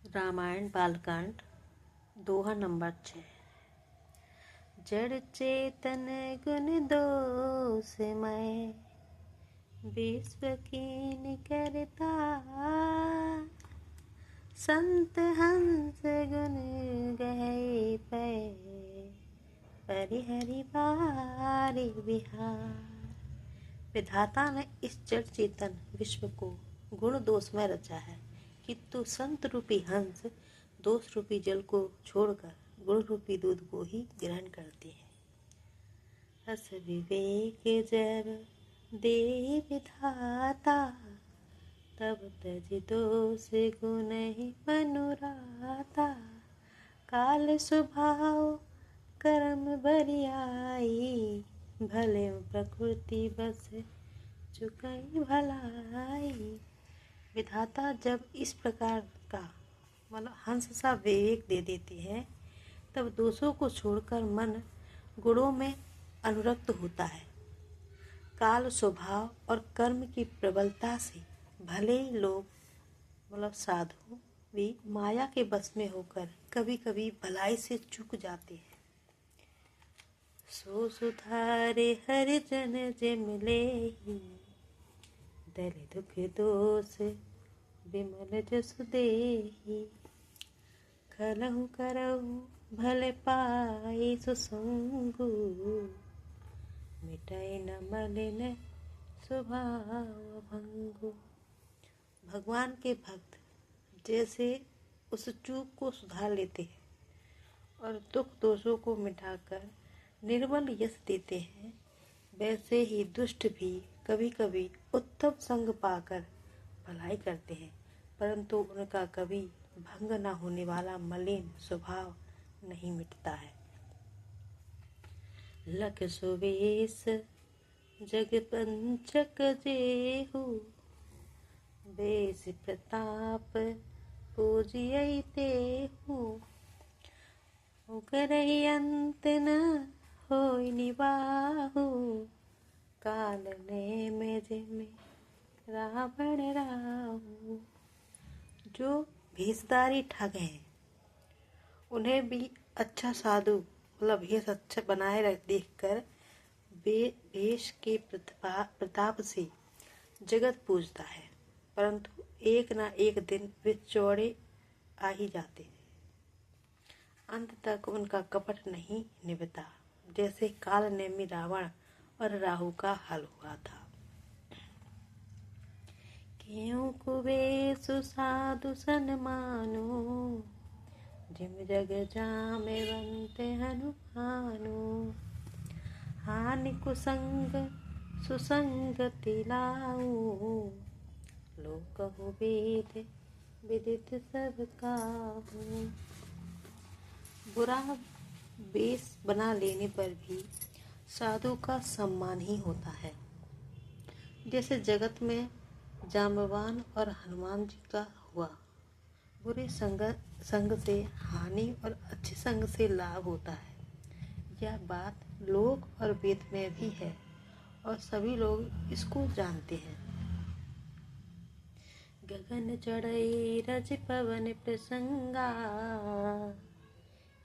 रामायण बालकांड दोहा number 6। जड़ चेतन गुण दोषमय, विश्व कीन करता। संत हंस गुण गए पै, परिहरि बारी बिहार। विधाता ने इस जड़ चेतन विश्व को गुण दोष में रचा है, किंतु संत रूपी हंस दोष रूपी जल को छोड़कर गुण रूपी दूध को ही ग्रहण करते हैं। रस विवेक जब दे विधाता, तब तज दोष गुण ही मनुराता। काल स्वभाव कर्म बरियाई, भले प्रकृति बस चुकाई भलाई। विधाता जब इस प्रकार का हंस सा विवेक दे देते हैं, तब दोषों को छोड़कर मन गुणों में अनुरक्त होता है। काल स्वभाव और कर्म की प्रबलता से भले लोग साधु भी माया के बस में होकर कभी कभी भलाई से चूक जाते हैं। सो सुधारे हरिजन जे मिले, दल दुख दोष विमल जसु देहि। खलहु करहु भले पाई सुसंगु, मिटाई न मलिन स्वभाव भंगु। भगवान के भक्त जैसे उस चूक को सुधार लेते हैं और दुख दोषों को मिटाकर निर्मल यश देते हैं, वैसे ही दुष्ट भी कभी कभी उत्तम संग पाकर भलाई करते हैं, परंतु उनका कभी भंग न होने वाला मलिन स्वभाव नहीं मिटता है। लख सुवेश जग पंचक जेहु, बेस प्रताप पूजियै तेहु। उगरहि अंत न होय निबाहु, काल नेम जिमि रावण राहु। जो भेषधारी ठग हैं, उन्हें भी अच्छा साधु भेष अच्छा बनाए देखकर भेष के प्रताप से जगत पूजता है, परंतु एक न एक दिन वे चौड़े आ ही जाते हैं। अंत तक उनका कपट नहीं निभता, जैसे काल नेमी रावण और राहु का हल हुआ था। क्यों कुबेसु साधु सन्मानो, जिम जग जामे बनते हनुमानो। हानि कुसंग सुसंगति लाऊ, लोकहु वेद विदित सब काहू। बुरा वेश बना लेने पर भी साधु का सम्मान ही होता है। जैसे जगत में जाम्बवान और हनुमान जी का हुआ। बुरे संग से हानि और अच्छे संग से लाभ होता है। यह बात लोक और वेद में भी है और सभी लोग इसको जानते हैं। गगन चढ़ई रज पवन प्रसंगा,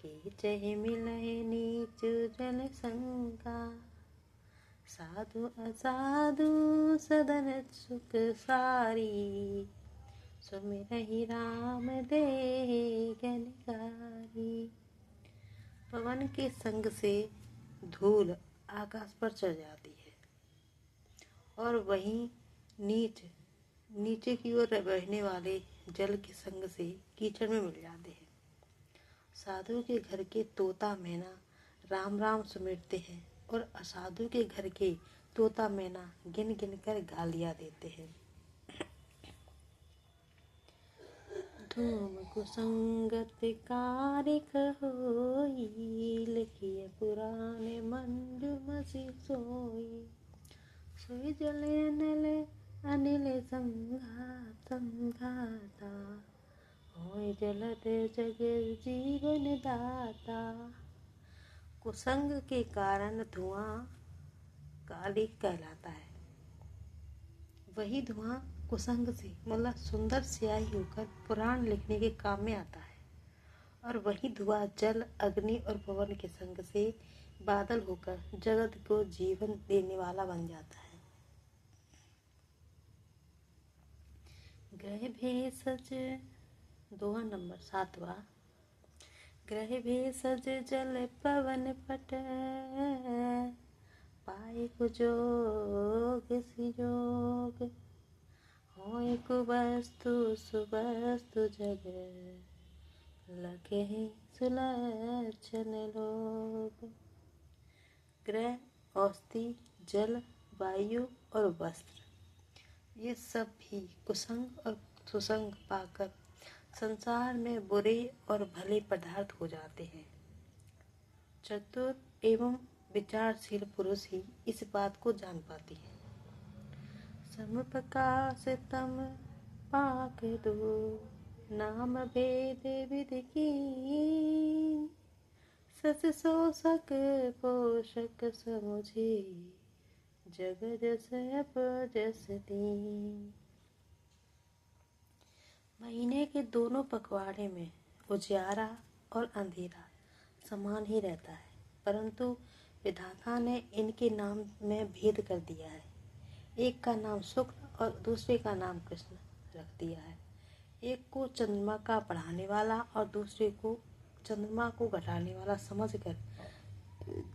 के चहे मिलहि नीच जल संगा। साधु असाधु सदन सुख सारी, सुमिरहि राम देहि ज्ञानकारी। पवन के संग से धूल आकाश पर चढ़ जाती है और वहीं नीचे की ओर बहने वाले जल के संग से कीचड़ में मिल जाते हैं। साधु के घर के तोता मैना राम राम सुमिरते हैं और असाधु के घर के तोता मैना गिन गिन कर गालियां देते हैं। धूम कुसंगत कारिक होई, लिखिए पुराने मंजू मसी सोई। सोई जले अनिल संघाता, होय जलद जग जीवन दाता। कुसंग के कारण धुआं कालिक कहलाता है। वही धुआं कुसंग से मतलब सुंदर स्याही होकर पुराण लिखने के काम में आता है, और वही धुआं जल, अग्नि और पवन के संग से बादल होकर जगत को जीवन देने वाला बन जाता है। ग्रह भेषज दोहा नंबर 7वां। ग्रह भेषज जल पवन पट, पाए कुजोग सिजोग, होय कुवस्तु सुवस्तु जग, लगे सुलक्षण लोग। ग्रह, औषधि, जल, वायु और वस्त्र, ये सब भी कुसंग और सुसंग पाकर संसार में बुरे और भले पदार्थ हो जाते हैं। चतुर एवं विचारशील पुरुष ही इस बात को जान पाते हैं। समप्रकाश तम पाक दो, नाम भेद विधि कीन, सस शोषक पोषक समुझे, जग जस अप जस दीन। महीने के दोनों पखवाड़े में उजियारा और अंधेरा समान ही रहता है, परंतु विधाता ने इनके नाम में भेद कर दिया है। एक का नाम शुक्ल और दूसरे का नाम कृष्ण रख दिया है। एक को चंद्रमा का बढ़ाने वाला और दूसरे को चंद्रमा को घटाने वाला समझकर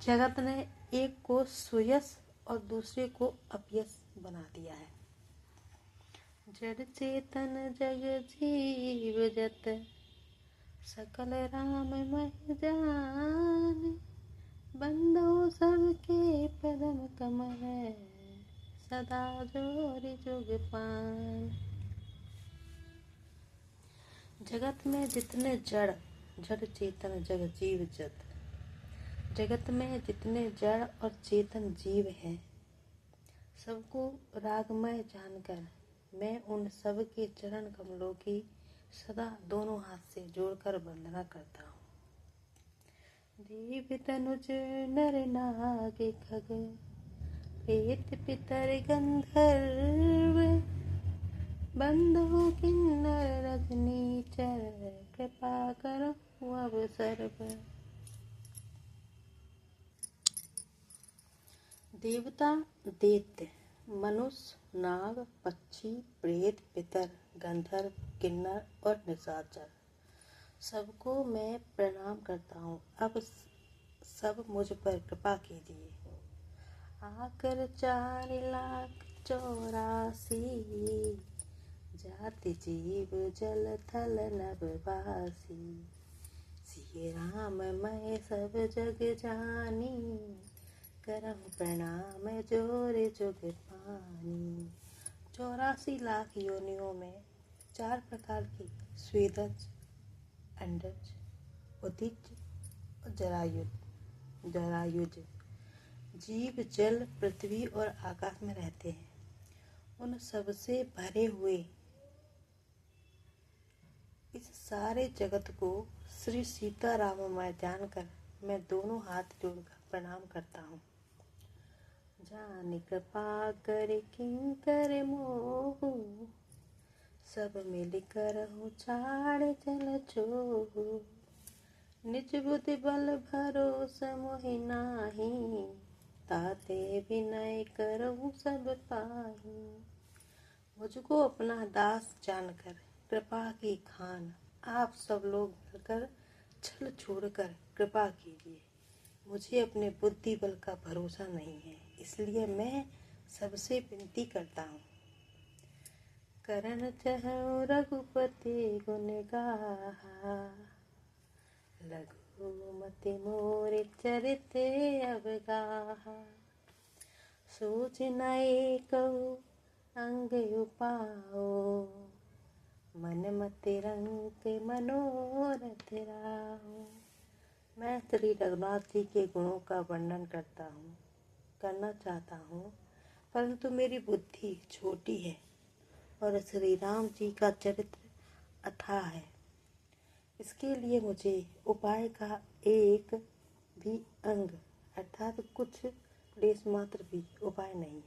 जगत ने एक को सुयश और दूसरे को अपयश बना दिया है। जड़ चेतन जग जीव जत, सकल राम मह जान, बंदो सबके पदम कमल, सदा जोरि जुग पान। जगत में जितने जड़ चेतन जग जीव जत, जगत में जितने जड़ और चेतन जीव हैं, सबको रागमय जानकर मैं उन सब के चरण कमलों की सदा दोनों हाथ से जोड़कर वंदना करता हूँ। देव तनुज नर नाग खग, प्रेत पितर गंधर्व, बंधु किन्नर रजनीचर, कृपा करो अब सर्व। देवता, दैत्य, मनुष्य, नाग, पक्षी, प्रेत, पितर, गंधर्व, किन्नर और निशाचर, सबको मैं प्रणाम करता हूँ। अब सब मुझ पर कृपा कीजिए। आकर 4,84,00,000 जाति जीव जल थल नभवासी, सिय राम मैं सब जग जानी, करहु प्रणाम जोर जुग पानी। 84 लाख योनियों में 4 प्रकार की स्वेदज, अंडज, उदिज और जरायुज जीव जल, पृथ्वी और आकाश में रहते हैं। उन सबसे भरे हुए इस सारे जगत को श्री सीताराममय जानकर मैं दोनों हाथ जोड़कर प्रणाम करता हूँ। जानि कृपा कर किंकर मोहु, सब मिल करहु छाड़ चल छोहु, निज बुद्धि बल भरोसा मोहि नाही, ताते विनय करहु सब पाही। मुझको अपना दास जानकर कृपा की खान आप सब लोग मिलकर छल छोड़कर कृपा कीजिए। मुझे अपने बुद्धि बल का भरोसा नहीं है, इसलिए मैं सबसे विनती करता हूँ। करण चहु रघुपति गुण गाहा, रघुमति मोर चरित अवगाहा, सोच नए कहु अंग उपाओ, मन मति रंग मनोरथ राहो। मैं श्री रघुनाथ जी के गुणों का वर्णन करना चाहता हूँ, परंतु मेरी बुद्धि छोटी है और श्री राम जी का चरित्र अथाह है। इसके लिए मुझे उपाय का एक भी अंग अर्थात कुछ लेश मात्र भी उपाय नहीं है,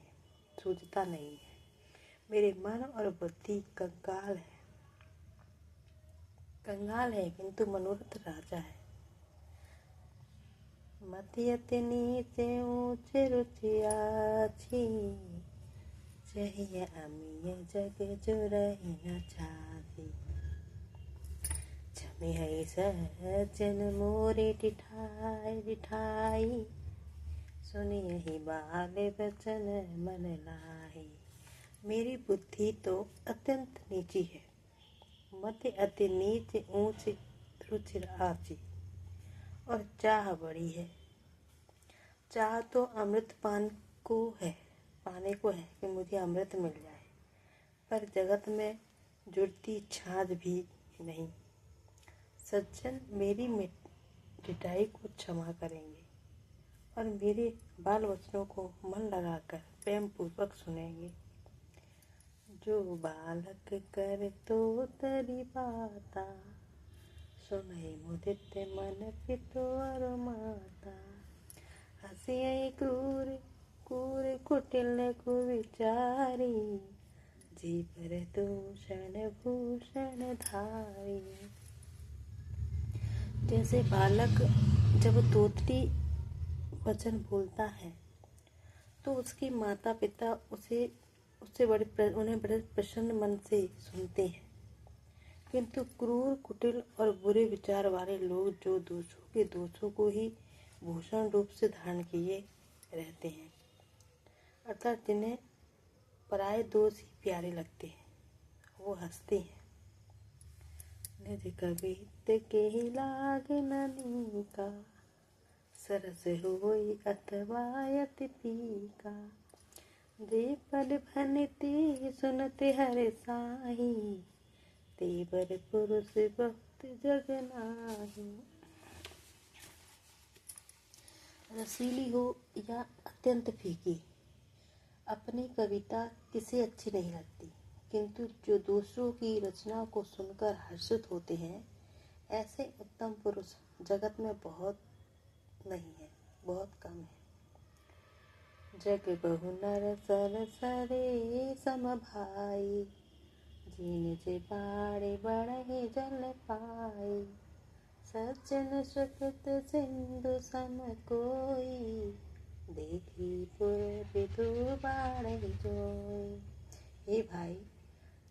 सूझता नहीं है। मेरे मन और बुद्धि कंगाल है किंतु मनोरथ राजा है। मति अति नीचे ऊंचे रुचि आछी, चाहिए अमीय जग जो रही न छाती। जमी है सज्जन मोरी डिठाई, सुनी यही बाल बचन मन लाही। मेरी बुद्धि तो अत्यंत नीची है, मति अति नीच ऊंच रुचि आची, और चाह बड़ी है। चाह तो अमृत पाने को है कि मुझे अमृत मिल जाए, पर जगत में जुड़ती छाछ भी नहीं। सज्जन मेरी डिठाई को क्षमा करेंगे और मेरे बाल वचनों को मन लगाकर प्रेम पूर्वक सुनेंगे। जो बालक कर तो तरी बाता, सुनई मुदित मन पितो और माता। हसी क्रूर कुटिल कुविचारी, जी पर दूषण भूषण धारी। जैसे बालक जब तोतली वचन बोलता है तो उसके माता पिता उन्हें बड़े प्रसन्न मन से सुनते हैं, किंतु क्रूर कुटिल और बुरे विचार वाले लोग जो दोषों को ही भूषण रूप से धारण किए रहते हैं, अर्थात जिन्हें पराये दोष ही प्यारे लगते हैं, वो हंसते हैं। निज कवित के ही लाग ननी का, सरस होई अथवा अति पीका। जे पद भनती सुनते हर साही, तेवर पुरुष बहुत जग नाही। रसीली हो या अत्यंत फीकी, अपनी कविता किसे अच्छी नहीं लगती, किंतु जो दूसरों की रचना को सुनकर हर्षित होते हैं, ऐसे उत्तम पुरुष जगत में बहुत नहीं है, बहुत कम है। जग बहु नर सर सरे सम भाई, जीन जे बाड़े बढ़े जल पाई। सज्जन सुकृत सिंधु सम कोई, देखी पुर विधु बाड़े जोई। हे भाई,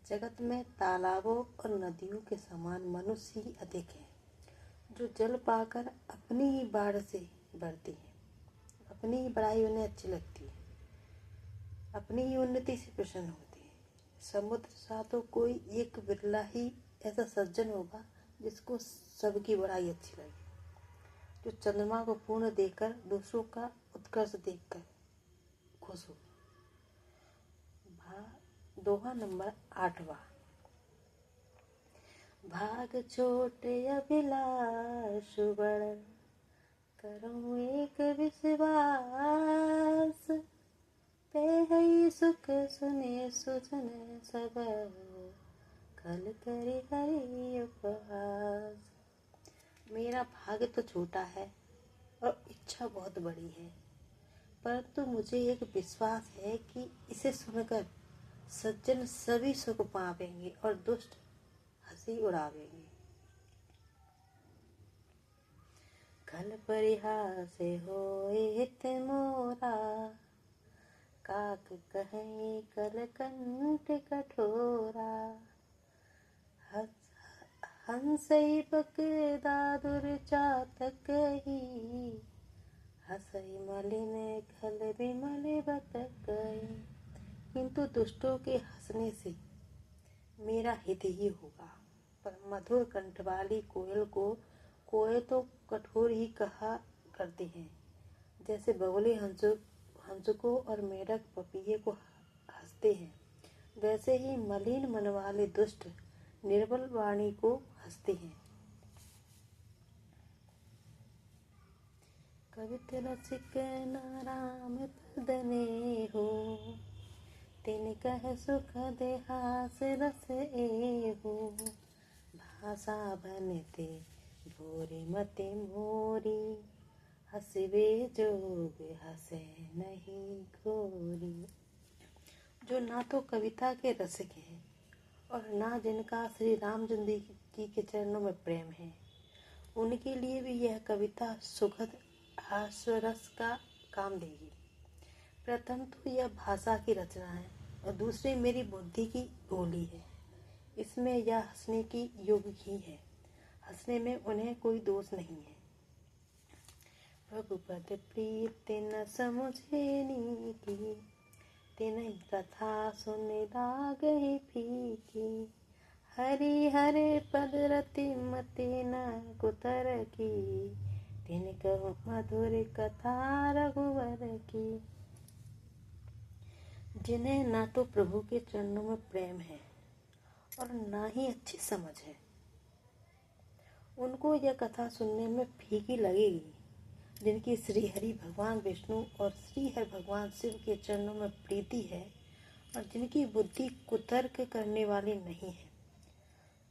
जगत में तालाबों और नदियों के समान मनुष्य ही अधिक है, जो जल पाकर अपनी ही बाढ़ से बढ़ती है। अपनी ही बड़ाई उन्हें अच्छी लगती है, अपनी ही उन्नति से प्रसन्न होती है। समुद्र सा तो कोई एक बिरला ही ऐसा सज्जन होगा जिसको सबकी बड़ाई अच्छी लगे, जो चंद्रमा को पूर्ण देखकर दूसरों का उत्कर्ष देखकर खुश हो। दोहा नंबर 8वां। भाग छोटे अभिलाष बड़, करूं एक विश्वास। ते हई सुख सुने सुजन सब, कल करी हरि उपहास। मेरा भाग्य तो छोटा है और इच्छा बहुत बड़ी है, परंतु मुझे एक विश्वास है कि इसे सुनकर सज्जन सभी सुख पावेंगे और दुष्ट हंसी उड़ावेंगे। कल परिहास होए हित मोरा, काक कहें कल कंठ कठोरा। हंसई बकदादुर चातक ही, हंसई मलिन खल बिमल बतकई। किंतु दुष्टों के हंसने से मेरा हित ही होगा, पर मधुर कंठ वाली कोयल तो कठोर ही कहा करते हैं। जैसे बगुले हंसको और मेढक पपीहे को हंसते हैं, वैसे ही मलिन मन वाले दुष्ट निर्बल वाणी को हंसते हैं। कवित रसिक नाराम पदने हो, तिन कह सुख देहास रस एहु। भाषा बनते भोरी मति मोरी, हंसवे जोग हंसे नहीं घोरी। जो ना तो कविता के रसिक हैं और ना जिनका श्री रामचंद्र जी के चरणों में प्रेम है, उनके लिए भी यह कविता सुखद हास्यरस का काम देगी। प्रथम तो यह भाषा की रचना है और दूसरी मेरी बुद्धि की बोली है। इसमें यह हंसने की योग्य ही है, हंसने में उन्हें कोई दोष नहीं है। रघुपति प्रीत न समुझे नीति, तिन्हि कथा सुन लागहि फीकी। हरि हरे पद रति मति न कुतर की, तिन कहु मधुर कथा रघुवर की। जिन्हें ना तो प्रभु के चरणों में प्रेम है और ना ही अच्छी समझ है, उनको यह कथा सुनने में फीकी लगेगी। जिनकी श्री हरि भगवान विष्णु और श्री हरि भगवान शिव के चरणों में प्रीति है और जिनकी बुद्धि कुतर्क करने वाली नहीं है,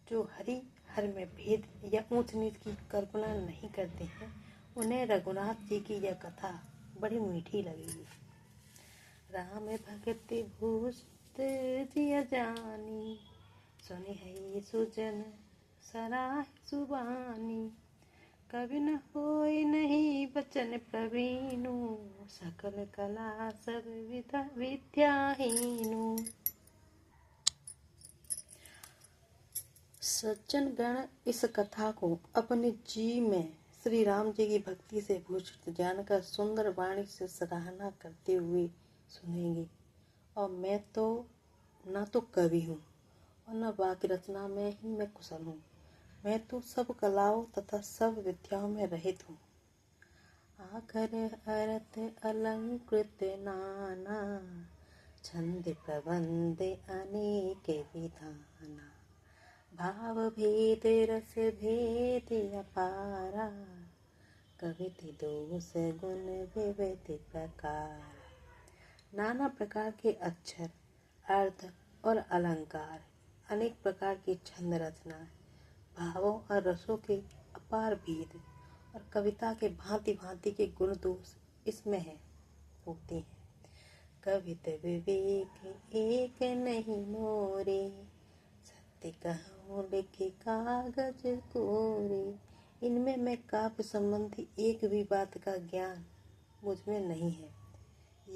जो हरि हर में भेद या ऊंच नीच की कल्पना नहीं करते हैं, उन्हें रघुनाथ जी की यह कथा बड़ी मीठी लगेगी। राम भगति भूषित जिय जानी, सुनि है सुजन सराह सुबानी। कवि न होय नहीं बचन प्रवीणु, सकल कला सब विद्याहीनु। सज्जन गण इस कथा को अपने जी में श्री राम जी की भक्ति से भूषित जानकर सुंदर वाणी से सराहना करते हुए सुनेंगे। और मैं तो ना तो कवि हूँ और न वाक्य रचना में ही मैं कुशल हूँ। मैं तो सब कलाओं तथा सब विद्याओं में रहित हूँ। आखर अर्थ अलंकृत नाना, छंद प्रबंध अनेक विधाना। भाव भेद रस भेद अपारा, कविति दोष गुण विविध प्रकार। नाना प्रकार के अक्षर, अर्थ और अलंकार, अनेक प्रकार की छंद रचना, भावों और रसों के अपार भेद और कविता के भांति भांति के गुण दोष इसमें होते हैं। कवित विवेक एक नहीं मोरे, सत्य कहूँ लिखे कागज कोरे। इनमें मैं काव्य संबंधी एक भी बात का ज्ञान मुझ में नहीं है।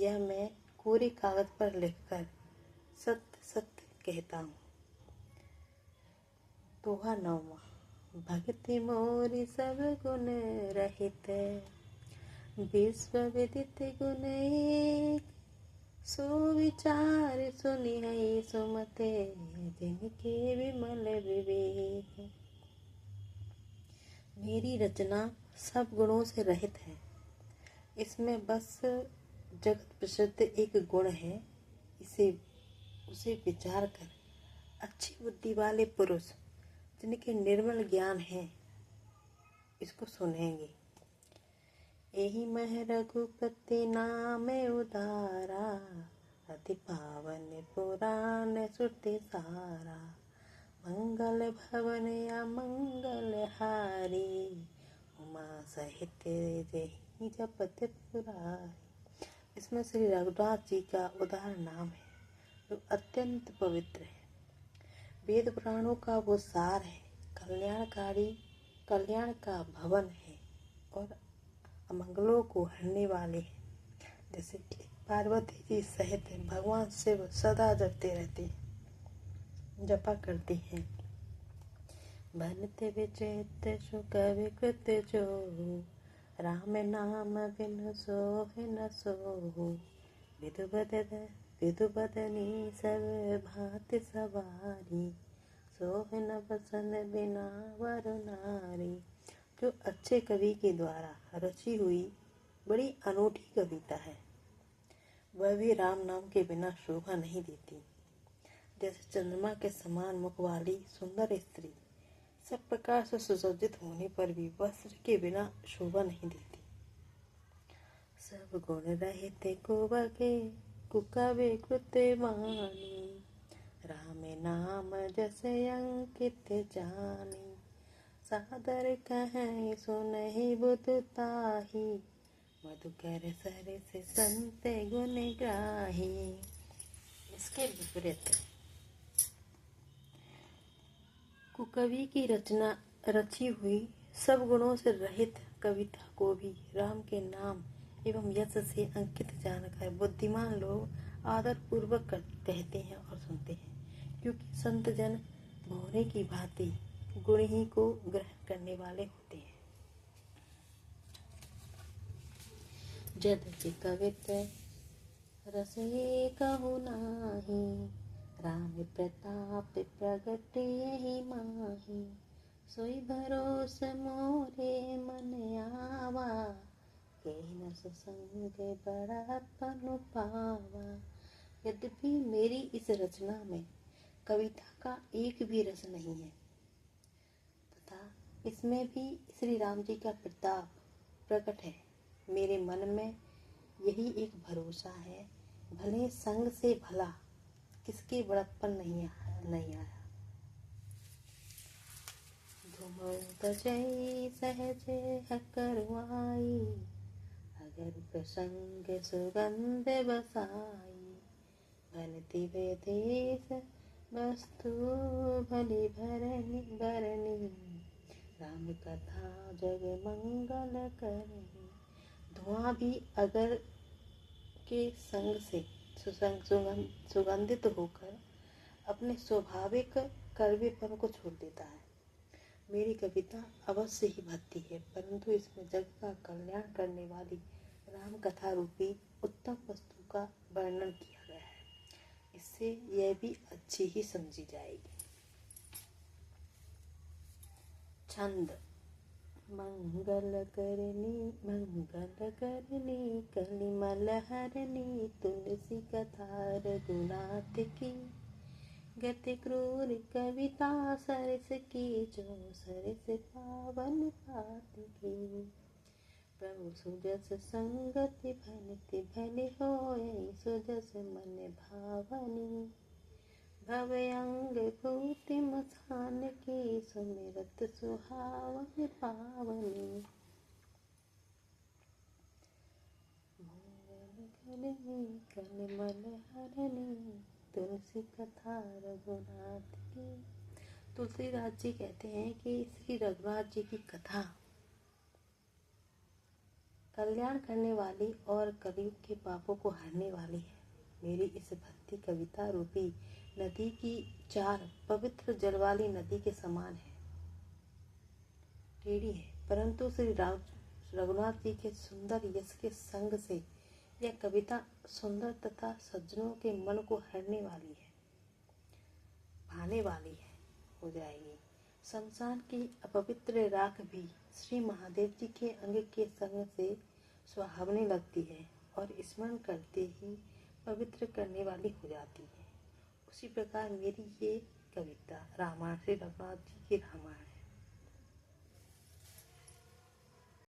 यह मैं कोरे कागज पर लिखकर सत्य सत्य कहता हूँ। दोहा 9वां। भक्ति मोरी सब गुण रहित, विश्व विदित गुण एक। सो विचार सुनि है सुमते, जिनके विमल विवेक। मेरी रचना सब गुणों से रहित है। इसमें बस जगत प्रसिद्ध एक गुण है। उसे विचार कर अच्छी बुद्धि वाले पुरुष जिनके निर्मल ज्ञान है इसको सुनेंगे। एहि मह रघुपति नाम उदारा, अति पावन पुराण श्रुति सारा। मंगल भवन या मंगल हारी, उमा सहित जहि जपत पुरारी। इसमें श्री रघुनाथ जी का उदार नाम है जो अत्यंत पवित्र है। वेद पुराणों का वो सार है, कल्याण का भवन है और अमंगलों को हरने वाले हैं। जैसे पार्वती जी सहित भगवान शिव सदा जपते रहते हैं, जपा करते हैं। बनते विचित सुख विकृत जो, राम नाम बिन सोहि न सोहु। विधु बदनी सब भांति सवारी, सोहि न बसन बिना वर नारी। जो अच्छे कवि के द्वारा रची हुई बड़ी अनूठी कविता है, वह भी राम नाम के बिना शोभा नहीं देती। जैसे चंद्रमा के समान मुख वाली सुंदर स्त्री सब प्रकार से सुसज्जित होने पर भी वस्त्र के बिना शोभा नहीं देती। सब गुण रहते को बगे, कुकवे कृत वाणी। राम नाम जैसे अंकित जानी, सादर कहें सुनहि बुधु ताही। मधुकर सर से संत गुण ग्राही। इसके विपरीत कुकवि की रचना रची हुई सब गुणों से रहित कविता को भी राम के नाम एवं यश से अंकित जानकर बुद्धिमान लोग आदर पूर्वक कहते हैं और सुनते हैं, क्योंकि संत जन भौरे की भांति गुण ही को ग्रहण करने वाले होते हैं। जद कवित रसे कहु नाही, राम प्रताप प्रगट यही माही, सोई भरोस मोरे मन आवा, न संग बड़ापन पावा। यद्यपि मेरी इस रचना में कविता का एक भी रस नहीं है तथा इसमें भी श्री राम जी का प्रताप प्रकट है, मेरे मन में यही एक भरोसा है, भले संग से भला किसके बड़प्पन नहीं आया। धुमई सहज करवाई, अगर प्रसंग सुगंध बसाई, भलति विदेश वस्तु भली भरनी, राम कथा जग मंगल करनी। धुआं भी अगर के संग से सुगंधित होकर अपने स्वाभाविक कड़वेपन को छोड़ देता है। मेरी कविता अवश्य ही भद्दी है, परंतु इसमें जग का कल्याण करने वाली राम कथा रूपी उत्तम वस्तु का वर्णन किया गया है, इससे यह भी अच्छी ही समझी जाएगी। छंद। मंगल करनी कलिमल हरनी, तुलसी कथा रघुनाथ की, गति क्रूर कविता सरस की, जो सरस पावन बात की। प्रभु सुजस संगति भनिति भले होय, सुजस मन भावनी, भवयंग भूति मसान की, सुमिरत सुहावन पावनी। मंगल करनी कलिमल हरनी, तुलसी कथा रघुनाथ की। तुलसीदास जी कहते हैं कि श्री रघुनाथ जी की कथा कल्याण करने वाली और कलयुग के पापों को हरने वाली है। मेरी इस भक्ति कविता रूपी नदी की चार पवित्र जल वाली नदी के समान है, टेढ़ी है, परंतु श्री रघुनाथ जी के सुंदर यश के संग से यह कविता सुंदर तथा सज्जनों के मन को हरने वाली है, भाने वाली है हो जाएगी। शमशान की अपवित्र राख भी श्री महादेव जी के अंग के संग से सुहावने लगती है और स्मरण करते ही पवित्र करने वाली हो जाती है। उसी प्रकार मेरी ये कविता रामायण श्री रघुनाथ जी की रामायण है।